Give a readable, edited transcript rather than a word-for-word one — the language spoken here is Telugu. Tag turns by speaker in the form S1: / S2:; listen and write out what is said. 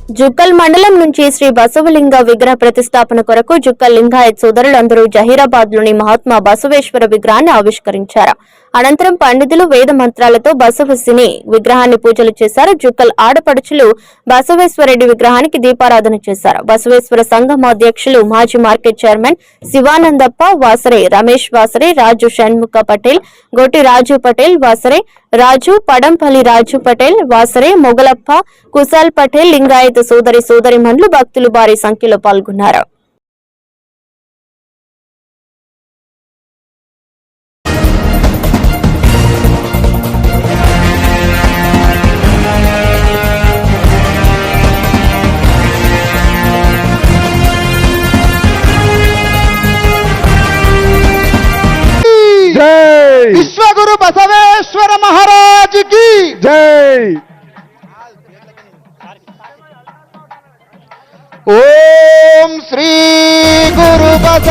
S1: జుక్కల్ మండలం నుంచి శ్రీ బసవలింగ విగ్రహ ప్రతిష్టాపన కొరకు జుక్కల్ లింగాయత్ సోదరులందరూ జహీరాబాద్ లోని మహాత్మా బసవేశ్వర విగ్రహాన్ని ఆవిష్కరించారు. అనంతరం పండితులు వేద మంత్రాలతో బసవసిని విగ్రహాన్ని పూజలు చేశారు. జుక్కల్ ఆడపడుచులు బసవేశ్వరరెడ్డి విగ్రహానికి దీపారాధన చేశారు. బసవేశ్వర సంఘం అధ్యక్షులు మాజీ మార్కెట్ చైర్మన్ శివానందప్ప వాసరే, రమేష్ వాసరే, రాజు షణ్ముఖ పటేల్, గొట్టి రాజు పటేల్ వాసరే, రాజు పడంపల్లి రాజు పటేల్ వాసరే, మొగలప్ప, కుశాల్ పటేల్, లింగాయత్ సోదరిమణులు భక్తులు భారీ సంఖ్యలో పాల్గొన్నారు.
S2: విశ్వగురు బసవేశ్వర మహారాజ్ కి జై. ఓం శ్రీ గురు బస